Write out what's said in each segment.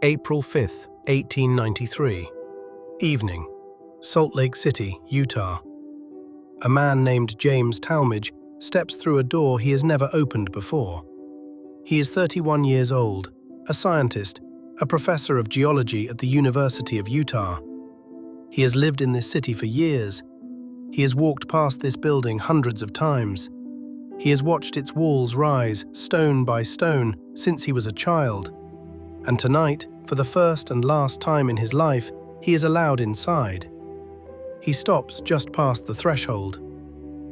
April 5th, 1893. Evening, Salt Lake City, Utah. A man named James Talmage steps through a door he has never opened before. He is 31 years old, a scientist, a professor of geology at the University of Utah. He has lived in this city for years. He has walked past this building hundreds of times. He has watched its walls rise, stone by stone, since he was a child. And tonight, for the first and last time in his life, he is allowed inside. He stops just past the threshold.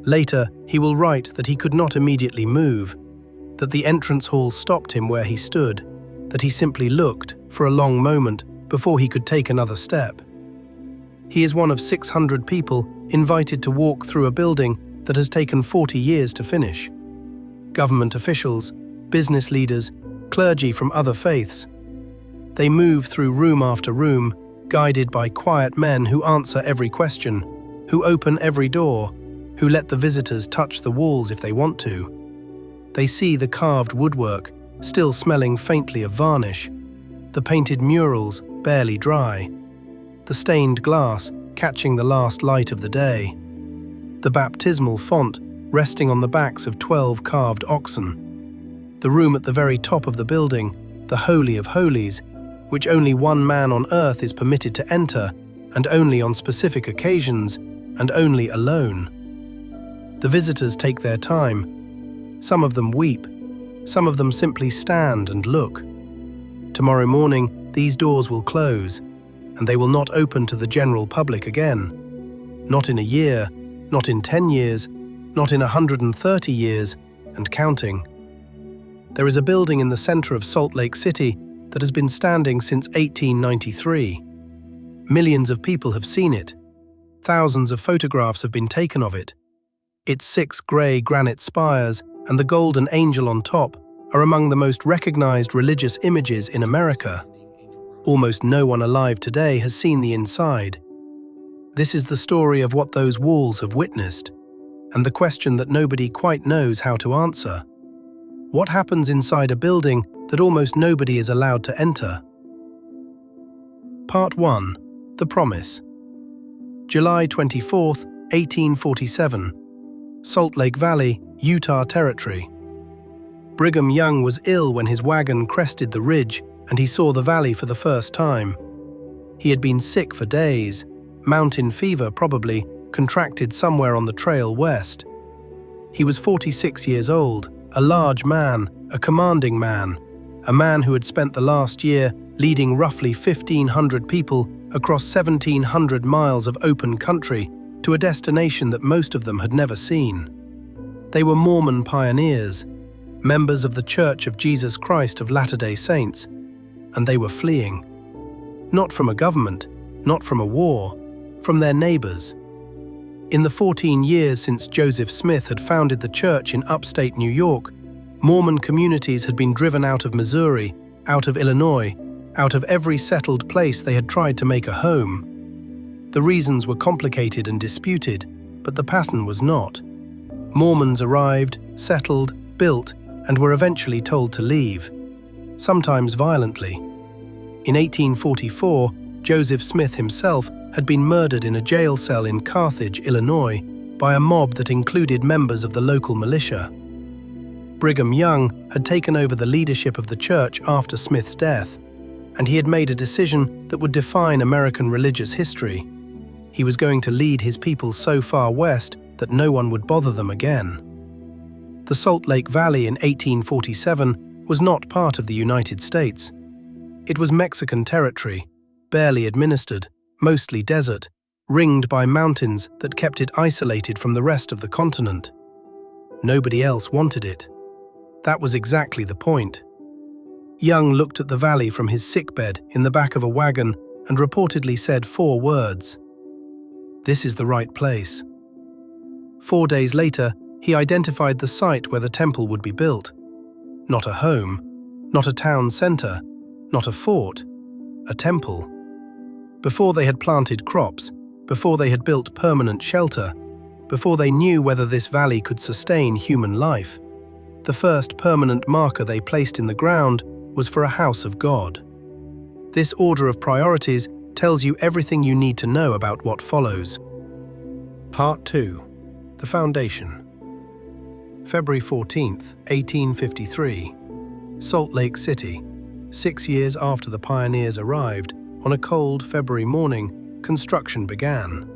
Later, he will write that he could not immediately move, that the entrance hall stopped him where he stood, that he simply looked for a long moment before he could take another step. He is one of 600 people invited to walk through a building that has taken 40 years to finish. Government officials, business leaders, clergy from other faiths. They move through room after room, guided by quiet men who answer every question, who open every door, who let the visitors touch the walls if they want to. They see the carved woodwork, still smelling faintly of varnish, the painted murals barely dry, the stained glass catching the last light of the day, the baptismal font resting on the backs of 12 carved oxen, the room at the very top of the building, the Holy of Holies, which only one man on earth is permitted to enter, and only on specific occasions, and only alone. The visitors take their time. Some of them weep. Some of them simply stand and look. Tomorrow morning, these doors will close, and they will not open to the general public again. Not in a year, not in 10 years, not in 130 years, and counting. There is a building in the center of Salt Lake City that has been standing since 1893. Millions of people have seen it. Thousands of photographs have been taken of it. Its 6 grey granite spires and the golden angel on top are among the most recognized religious images in America. Almost no one alive today has seen the inside. This is the story of what those walls have witnessed, and the question that nobody quite knows how to answer. What happens inside a building that almost nobody is allowed to enter? Part 1. The Promise. July 24, 1847. Salt Lake Valley, Utah Territory. Brigham Young was ill when his wagon crested the ridge and he saw the valley for the first time. He had been sick for days, mountain fever probably, contracted somewhere on the trail west. He was 46 years old, a large man, a commanding man, a man who had spent the last year leading roughly 1,500 people across 1,700 miles of open country to a destination that most of them had never seen. They were Mormon pioneers, members of the Church of Jesus Christ of Latter-day Saints, and they were fleeing. Not from a government, not from a war, from their neighbors. In the 14 years since Joseph Smith had founded the church in upstate New York, Mormon communities had been driven out of Missouri, out of Illinois, out of every settled place they had tried to make a home. The reasons were complicated and disputed, but the pattern was not. Mormons arrived, settled, built, and were eventually told to leave, sometimes violently. In 1844, Joseph Smith himself had been murdered in a jail cell in Carthage, Illinois, by a mob that included members of the local militia. Brigham Young had taken over the leadership of the church after Smith's death, and he had made a decision that would define American religious history. He was going to lead his people so far west that no one would bother them again. The Salt Lake Valley in 1847 was not part of the United States. It was Mexican territory, barely administered, mostly desert, ringed by mountains that kept it isolated from the rest of the continent. Nobody else wanted it. That was exactly the point. Young looked at the valley from his sickbed in the back of a wagon and reportedly said 4 words. "This is the right place." 4 days later, he identified the site where the temple would be built. Not a home, not a town center, not a fort, a temple. Before they had planted crops, before they had built permanent shelter, before they knew whether this valley could sustain human life, the first permanent marker they placed in the ground was for a house of God. This order of priorities tells you everything you need to know about what follows. Part 2. The Foundation. February 14th, 1853. Salt Lake City. 6 years after the pioneers arrived, on a cold February morning, construction began.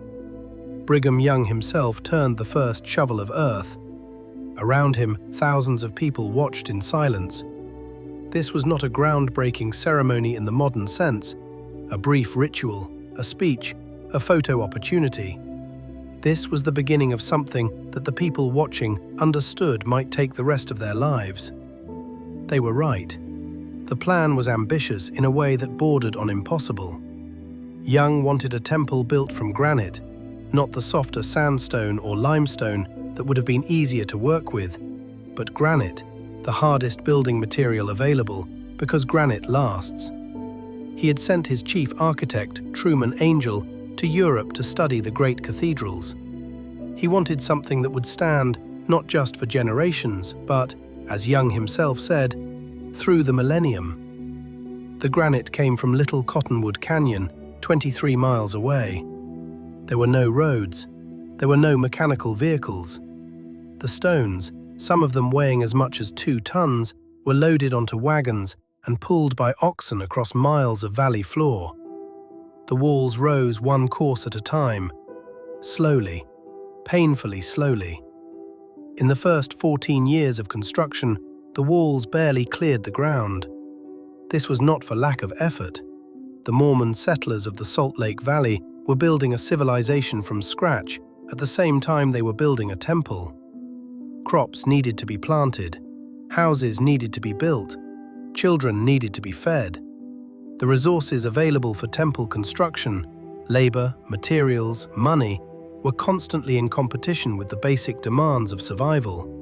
Brigham Young himself turned the first shovel of earth. Around him, thousands of people watched in silence. This was not a groundbreaking ceremony in the modern sense, a brief ritual, a speech, a photo opportunity. This was the beginning of something that the people watching understood might take the rest of their lives. They were right. The plan was ambitious in a way that bordered on impossible. Young wanted a temple built from granite, not the softer sandstone or limestone that would have been easier to work with, but granite, the hardest building material available, because granite lasts. He had sent his chief architect, Truman Angell, to Europe to study the great cathedrals. He wanted something that would stand not just for generations, but, as Young himself said, through the millennium. The granite came from Little Cottonwood Canyon, 23 miles away. There were no roads. There were no mechanical vehicles. The stones, some of them weighing as much as 2 tons, were loaded onto wagons and pulled by oxen across miles of valley floor. The walls rose one course at a time, slowly, painfully slowly. In the first 14 years of construction, the walls barely cleared the ground. This was not for lack of effort. The Mormon settlers of the Salt Lake Valley were building a civilization from scratch at the same time they were building a temple. Crops needed to be planted, houses needed to be built, children needed to be fed. The resources available for temple construction, labor, materials, money, were constantly in competition with the basic demands of survival.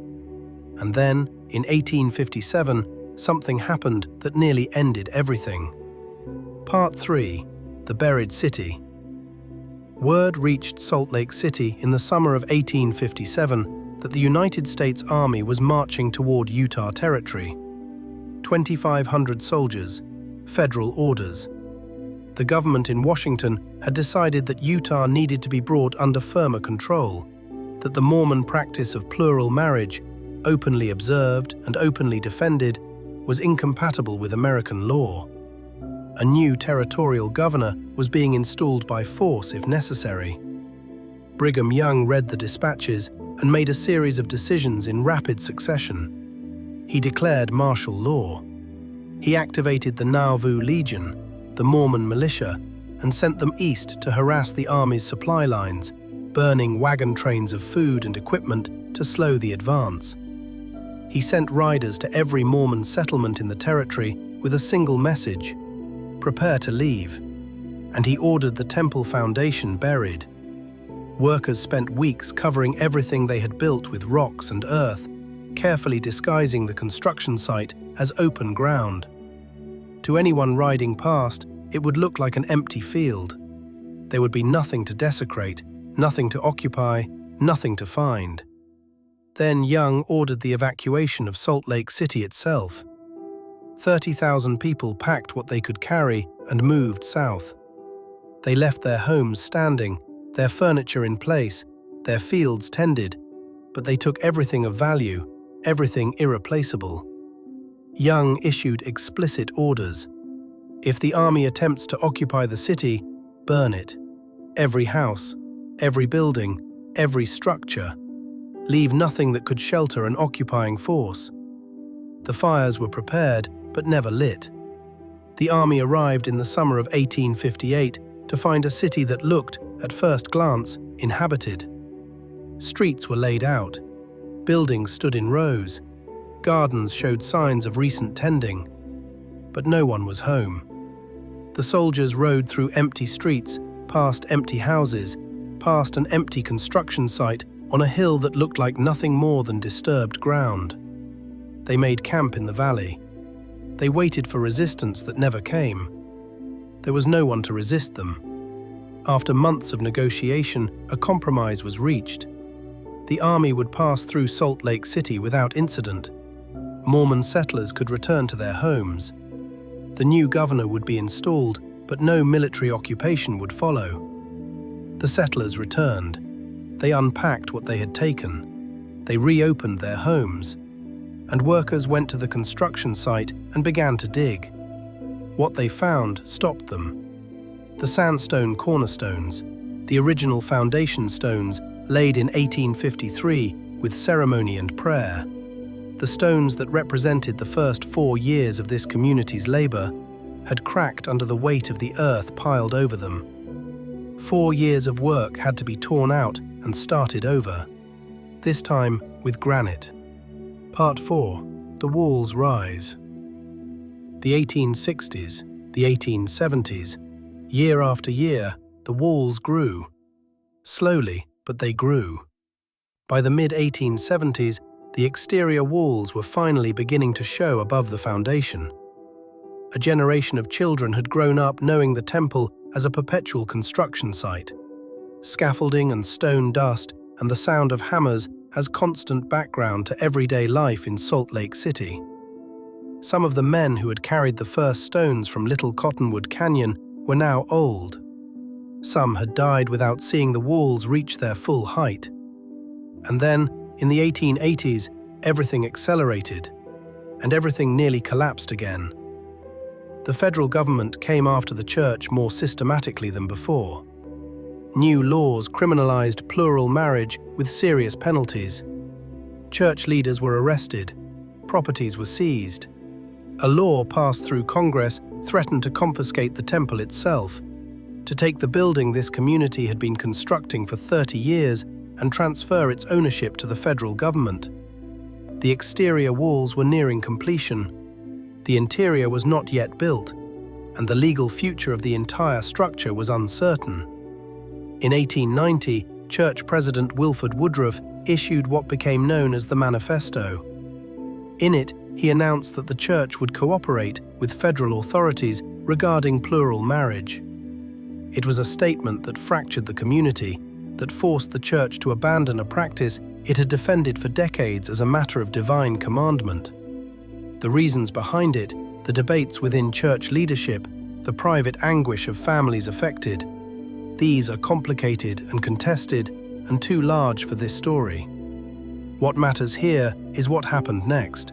And then, in 1857, something happened that nearly ended everything. Part 3. The Buried City. Word reached Salt Lake City in the summer of 1857 that the United States Army was marching toward Utah Territory. 2,500 soldiers, federal orders. The government in Washington had decided that Utah needed to be brought under firmer control, that the Mormon practice of plural marriage, openly observed and openly defended, was incompatible with American law. A new territorial governor was being installed by force if necessary. Brigham Young read the dispatches and made a series of decisions in rapid succession. He declared martial law. He activated the Nauvoo Legion, the Mormon militia, and sent them east to harass the Army's supply lines, burning wagon trains of food and equipment to slow the advance. He sent riders to every Mormon settlement in the territory with a single message: prepare to leave. And he ordered the temple foundation buried. Workers spent weeks covering everything they had built with rocks and earth, carefully disguising the construction site as open ground. To anyone riding past, it would look like an empty field. There would be nothing to desecrate, nothing to occupy, nothing to find. Then Young ordered the evacuation of Salt Lake City itself. 30,000 people packed what they could carry and moved south. They left their homes standing, their furniture in place, their fields tended, but they took everything of value, everything irreplaceable. Young issued explicit orders. If the army attempts to occupy the city, burn it. Every house, every building, every structure. Leave nothing that could shelter an occupying force. The fires were prepared, but never lit. The army arrived in the summer of 1858 to find a city that looked, at first glance, inhabited. Streets were laid out. Buildings stood in rows. Gardens showed signs of recent tending. But no one was home. The soldiers rode through empty streets, past empty houses, past an empty construction site on a hill that looked like nothing more than disturbed ground. They made camp in the valley. They waited for resistance that never came. There was no one to resist them. After months of negotiation, a compromise was reached. The army would pass through Salt Lake City without incident. Mormon settlers could return to their homes. The new governor would be installed, but no military occupation would follow. The settlers returned. They unpacked what they had taken. They reopened their homes. And workers went to the construction site and began to dig. What they found stopped them. The sandstone cornerstones, the original foundation stones laid in 1853 with ceremony and prayer, the stones that represented the first 4 years of this community's labor, had cracked under the weight of the earth piled over them. 4 years of work had to be torn out and started over, this time with granite. Part 4. The walls rise. The 1860s, the 1870s, year after year, the walls grew. Slowly, but they grew. By the mid-1870s, the exterior walls were finally beginning to show above the foundation. A generation of children had grown up knowing the temple as a perpetual construction site. Scaffolding and stone dust and the sound of hammers has constant background to everyday life in Salt Lake City. Some of the men who had carried the first stones from Little Cottonwood Canyon were now old. Some had died without seeing the walls reach their full height. And then, in the 1880s, everything accelerated, and everything nearly collapsed again. The federal government came after the church more systematically than before. New laws criminalized plural marriage with serious penalties. Church leaders were arrested. Properties were seized. A law passed through Congress threatened to confiscate the temple itself, to take the building this community had been constructing for 30 years and transfer its ownership to the federal government. The exterior walls were nearing completion. The interior was not yet built, and the legal future of the entire structure was uncertain. In 1890, Church President Wilford Woodruff issued what became known as the Manifesto. In it, he announced that the church would cooperate with federal authorities regarding plural marriage. It was a statement that fractured the community, that forced the church to abandon a practice it had defended for decades as a matter of divine commandment. The reasons behind it, the debates within church leadership, the private anguish of families affected, these are complicated and contested and too large for this story. What matters here is what happened next.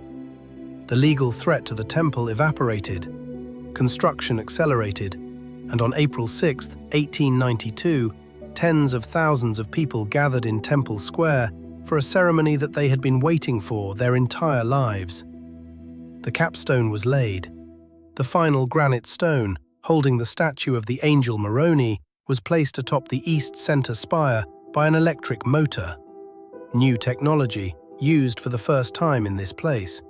The legal threat to the temple evaporated, construction accelerated, and on April 6, 1892, tens of thousands of people gathered in Temple Square for a ceremony that they had been waiting for their entire lives. The capstone was laid. The final granite stone, holding the statue of the angel Moroni, was placed atop the east center spire by an electric motor. New technology, used for the first time in this place.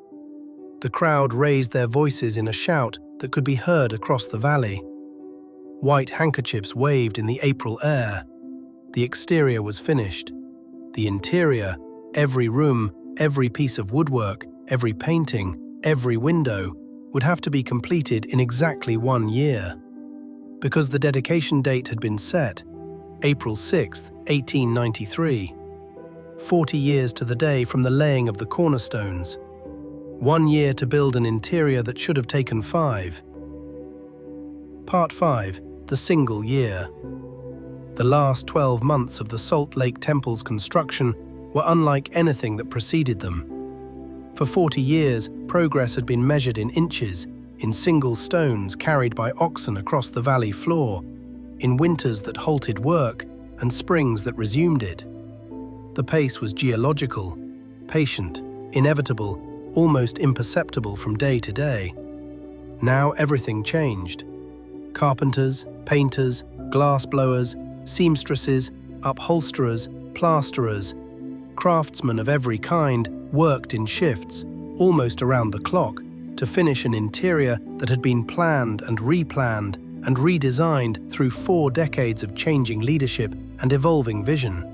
The crowd raised their voices in a shout that could be heard across the valley. White handkerchiefs waved in the April air. The exterior was finished. The interior, every room, every piece of woodwork, every painting, every window, would have to be completed in exactly 1 year. Because the dedication date had been set, April 6, 1893. 40 years to the day from the laying of the cornerstones. 1 year to build an interior that should have taken 5. Part 5. The single year. The last 12 months of the Salt Lake Temple's construction were unlike anything that preceded them. For 40 years, progress had been measured in inches, in single stones carried by oxen across the valley floor, in winters that halted work and springs that resumed it. The pace was geological, patient, inevitable, almost imperceptible from day to day. Now everything changed. Carpenters, painters, glass blowers, seamstresses, upholsterers, plasterers, craftsmen of every kind worked in shifts, almost around the clock, to finish an interior that had been planned and replanned and redesigned through 4 decades of changing leadership and evolving vision.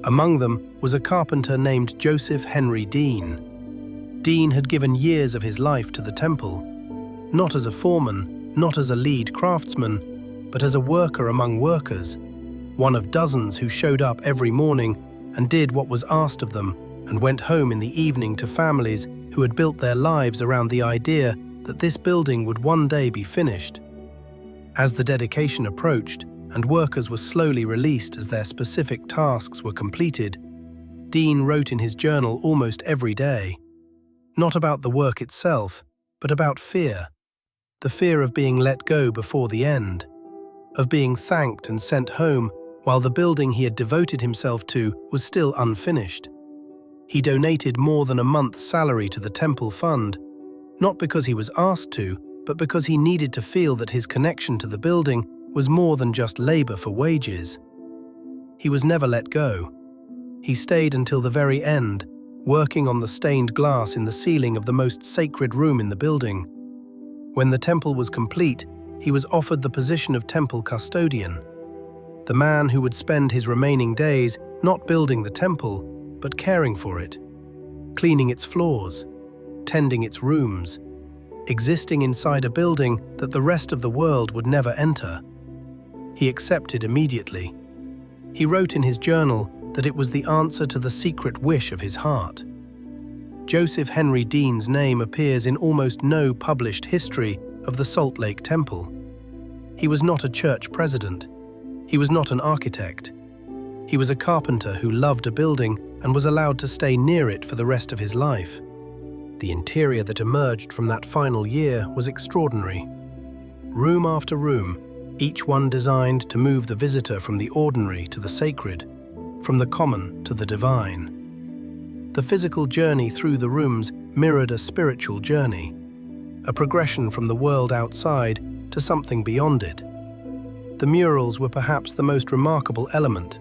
Among them was a carpenter named Joseph Henry Dean. Dean had given years of his life to the temple, not as a foreman, not as a lead craftsman, but as a worker among workers, one of dozens who showed up every morning and did what was asked of them and went home in the evening to families who had built their lives around the idea that this building would one day be finished. As the dedication approached and workers were slowly released as their specific tasks were completed, Dean wrote in his journal almost every day, not about the work itself, but about fear. The fear of being let go before the end, of being thanked and sent home while the building he had devoted himself to was still unfinished. He donated more than a month's salary to the temple fund, not because he was asked to, but because he needed to feel that his connection to the building was more than just labor for wages. He was never let go. He stayed until the very end, working on the stained glass in the ceiling of the most sacred room in the building. When the temple was complete, he was offered the position of temple custodian, the man who would spend his remaining days not building the temple, but caring for it, cleaning its floors, tending its rooms, existing inside a building that the rest of the world would never enter. He accepted immediately. He wrote in his journal that it was the answer to the secret wish of his heart. Joseph Henry Dean's name appears in almost no published history of the Salt Lake Temple. He was not a church president. He was not an architect. He was a carpenter who loved a building and was allowed to stay near it for the rest of his life. The interior that emerged from that final year was extraordinary. Room after room, each one designed to move the visitor from the ordinary to the sacred, from the common to the divine. The physical journey through the rooms mirrored a spiritual journey, a progression from the world outside to something beyond it. The murals were perhaps the most remarkable element.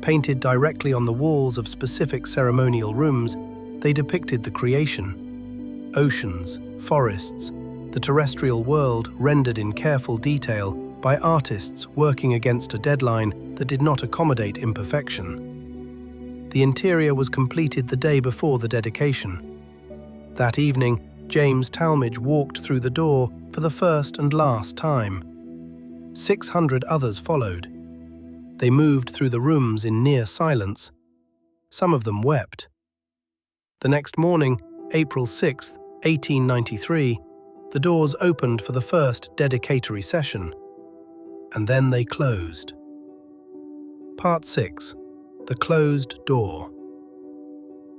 Painted directly on the walls of specific ceremonial rooms, they depicted the creation, oceans, forests, the terrestrial world rendered in careful detail by artists working against a deadline that did not accommodate imperfection. The interior was completed the day before the dedication. That evening, James Talmage walked through the door for the first and last time. 600 others followed. They moved through the rooms in near silence. Some of them wept. The next morning, April 6, 1893, the doors opened for the first dedicatory session. And then they closed. Part 6. The Closed Door.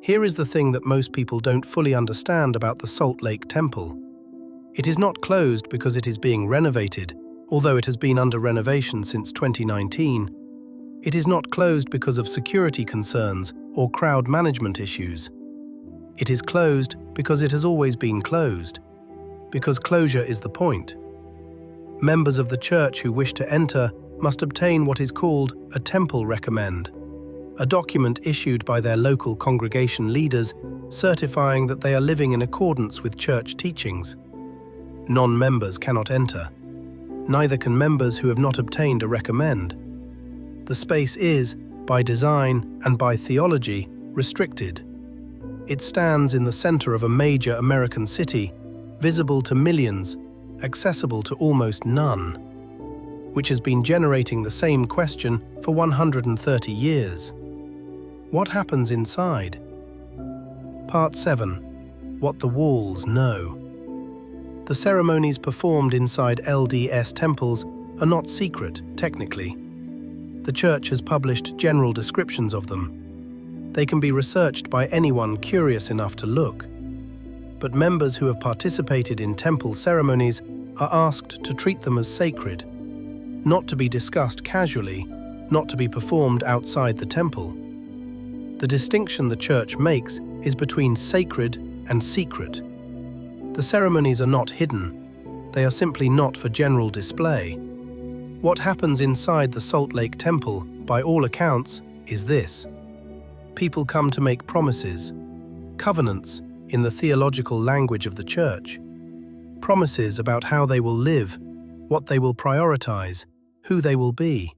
Here is the thing that most people don't fully understand about the Salt Lake Temple. It is not closed because it is being renovated, although it has been under renovation since 2019. It is not closed because of security concerns or crowd management issues. It is closed because it has always been closed, because closure is the point. Members of the church who wish to enter must obtain what is called a temple recommend, a document issued by their local congregation leaders certifying that they are living in accordance with church teachings. Non-members cannot enter. Neither can members who have not obtained a recommend. The space is, by design and by theology, restricted. It stands in the center of a major American city, visible to millions, accessible to almost none, which has been generating the same question for 130 years. What happens inside? Part 7. What the walls know. The ceremonies performed inside LDS temples are not secret, technically. The church has published general descriptions of them. They can be researched by anyone curious enough to look. But members who have participated in temple ceremonies are asked to treat them as sacred, not to be discussed casually, not to be performed outside the temple. The distinction the church makes is between sacred and secret. The ceremonies are not hidden. They are simply not for general display. What happens inside the Salt Lake Temple, by all accounts, is this. People come to make promises, covenants in the theological language of the church, promises about how they will live, what they will prioritize, who they will be.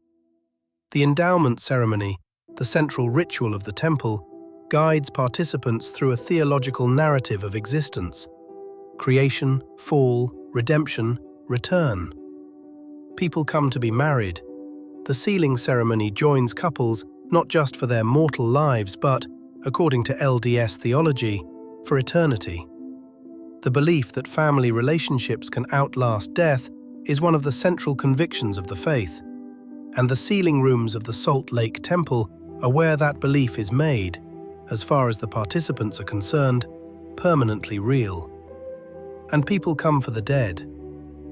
The endowment ceremony, the central ritual of the temple, guides participants through a theological narrative of existence: creation, fall, redemption, return. People come to be married. The sealing ceremony joins couples not just for their mortal lives but, according to LDS theology, for eternity. The belief that family relationships can outlast death is one of the central convictions of the faith, and the sealing rooms of the Salt Lake Temple are where that belief is made, as far as the participants are concerned, permanently real. And people come for the dead.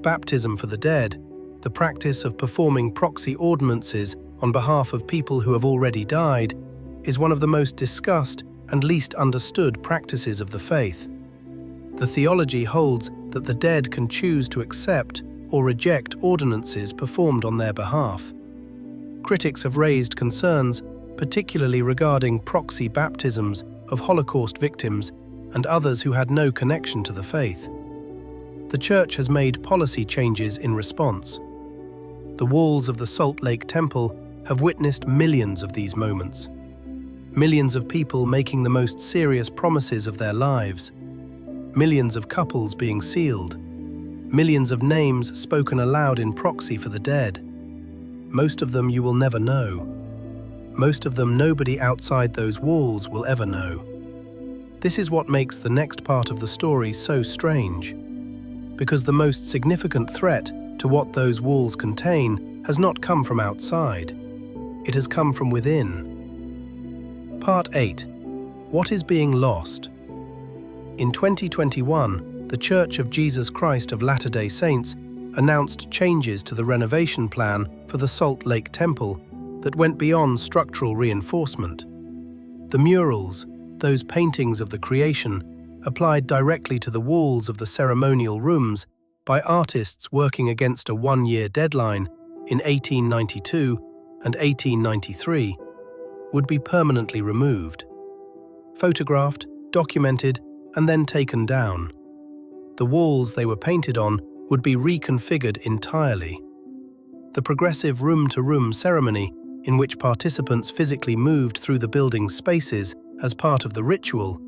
Baptism for the dead, the practice of performing proxy ordinances on behalf of people who have already died, is one of the most discussed and least understood practices of the faith. The theology holds that the dead can choose to accept or reject ordinances performed on their behalf. Critics have raised concerns, particularly regarding proxy baptisms of Holocaust victims and others who had no connection to the faith. The Church has made policy changes in response. The walls of the Salt Lake Temple have witnessed millions of these moments. Millions of people making the most serious promises of their lives. Millions of couples being sealed. Millions of names spoken aloud in proxy for the dead. Most of them you will never know. Most of them nobody outside those walls will ever know. This is what makes the next part of the story so strange, because the most significant threat to what those walls contain has not come from outside. It has come from within. Part 8. What is being lost? In 2021, the Church of Jesus Christ of Latter-day Saints announced changes to the renovation plan for the Salt Lake Temple that went beyond structural reinforcement. The murals, those paintings of the creation, applied directly to the walls of the ceremonial rooms by artists working against a one-year deadline in 1892 and 1893, would be permanently removed. Photographed, documented, and then taken down. The walls they were painted on would be reconfigured entirely. The progressive room-to-room ceremony, in which participants physically moved through the building's spaces as part of the ritual,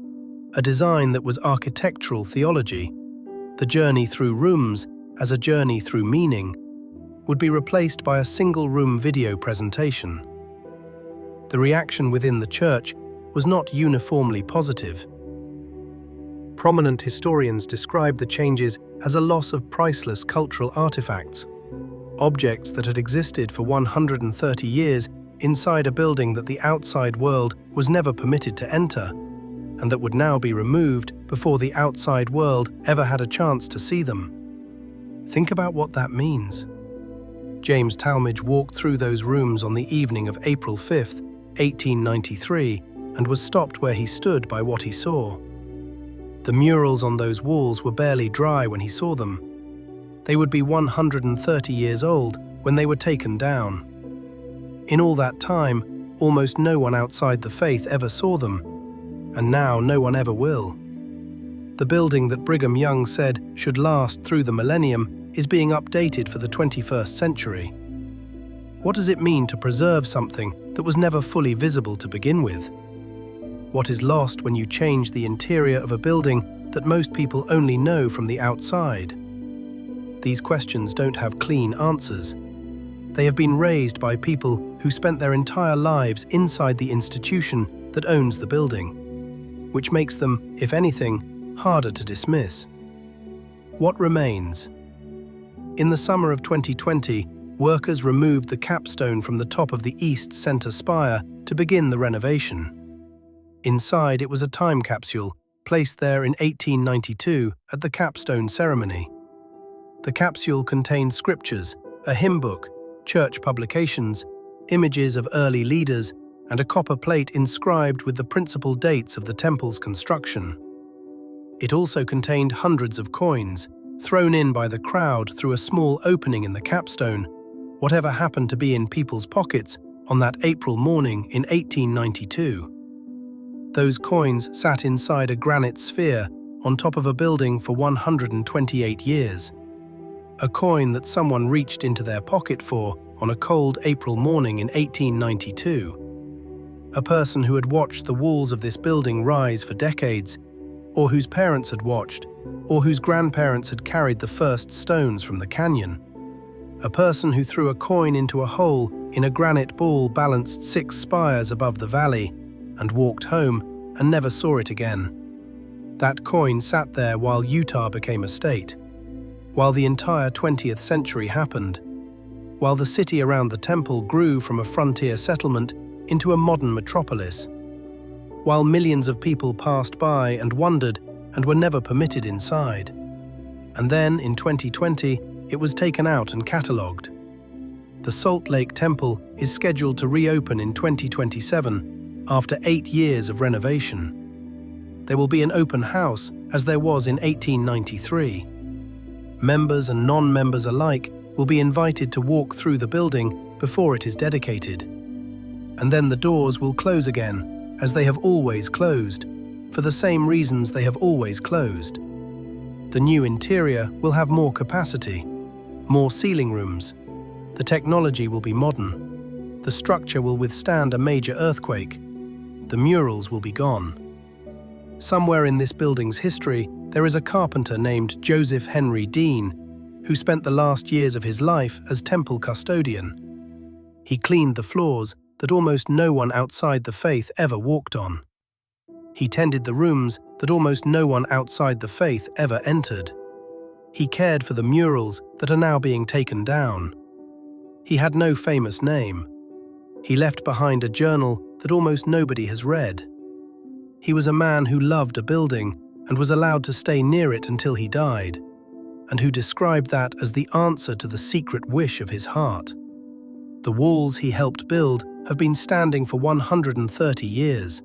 a design that was architectural theology, the journey through rooms as a journey through meaning, would be replaced by a single-room video presentation. The reaction within the Church was not uniformly positive. Prominent historians described the changes as a loss of priceless cultural artifacts, objects that had existed for 130 years inside a building that the outside world was never permitted to enter, and that would now be removed before the outside world ever had a chance to see them. Think about what that means. James Talmage walked through those rooms on the evening of April 5, 1893, and was stopped where he stood by what he saw. The murals on those walls were barely dry when he saw them. They would be 130 years old when they were taken down. In all that time, almost no one outside the faith ever saw them, and now no one ever will. The building that Brigham Young said should last through the millennium is being updated for the 21st century. What does it mean to preserve something that was never fully visible to begin with? What is lost when you change the interior of a building that most people only know from the outside? These questions don't have clean answers. They have been raised by people who spent their entire lives inside the institution that owns the building, which makes them, if anything, harder to dismiss. What remains? In the summer of 2020, workers removed the capstone from the top of the east center spire to begin the renovation. Inside, it was a time capsule, placed there in 1892 at the capstone ceremony. The capsule contained scriptures, a hymn book, church publications, images of early leaders, and a copper plate inscribed with the principal dates of the temple's construction. It also contained hundreds of coins, thrown in by the crowd through a small opening in the capstone, whatever happened to be in people's pockets on that April morning in 1892. Those coins sat inside a granite sphere on top of a building for 128 years. A coin that someone reached into their pocket for on a cold April morning in 1892. A person who had watched the walls of this building rise for decades, or whose parents had watched, or whose grandparents had carried the first stones from the canyon. A person who threw a coin into a hole in a granite ball balanced 6 spires above the valley, and walked home and never saw it again. That coin sat there while Utah became a state, while the entire 20th century happened, while the city around the temple grew from a frontier settlement into a modern metropolis, while millions of people passed by and wondered and were never permitted inside. And then, in 2020, it was taken out and catalogued. The Salt Lake Temple is scheduled to reopen in 2027 after 8 years of renovation. There will be an open house as there was in 1893. Members and non-members alike will be invited to walk through the building before it is dedicated. And then the doors will close again, as they have always closed, for the same reasons they have always closed. The new interior will have more capacity, more ceiling rooms. The technology will be modern. The structure will withstand a major earthquake. The murals will be gone. Somewhere in this building's history, there is a carpenter named Joseph Henry Dean, who spent the last years of his life as temple custodian. He cleaned the floors that almost no one outside the faith ever walked on. He tended the rooms that almost no one outside the faith ever entered. He cared for the murals that are now being taken down. He had no famous name. He left behind a journal that almost nobody has read. He was a man who loved a building and was allowed to stay near it until he died, and who described that as the answer to the secret wish of his heart. The walls he helped build have been standing for 130 years.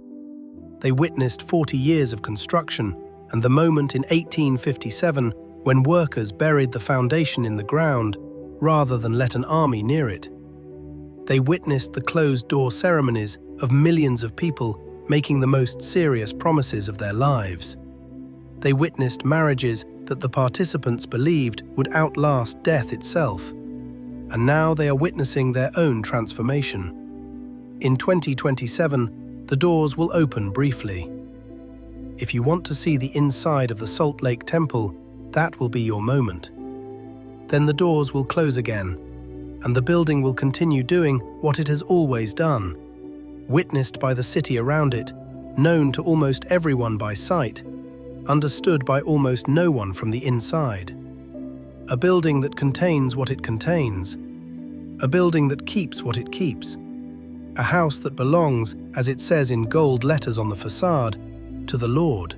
They witnessed 40 years of construction and the moment in 1857 when workers buried the foundation in the ground rather than let an army near it. They witnessed the closed-door ceremonies of millions of people making the most serious promises of their lives. They witnessed marriages that the participants believed would outlast death itself. And now they are witnessing their own transformation. In 2027, the doors will open briefly. If you want to see the inside of the Salt Lake Temple, that will be your moment. Then the doors will close again, and the building will continue doing what it has always done, witnessed by the city around it, known to almost everyone by sight, understood by almost no one from the inside. A building that contains what it contains. A building that keeps what it keeps. A house that belongs, as it says in gold letters on the facade, to the Lord.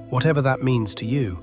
Whatever that means to you.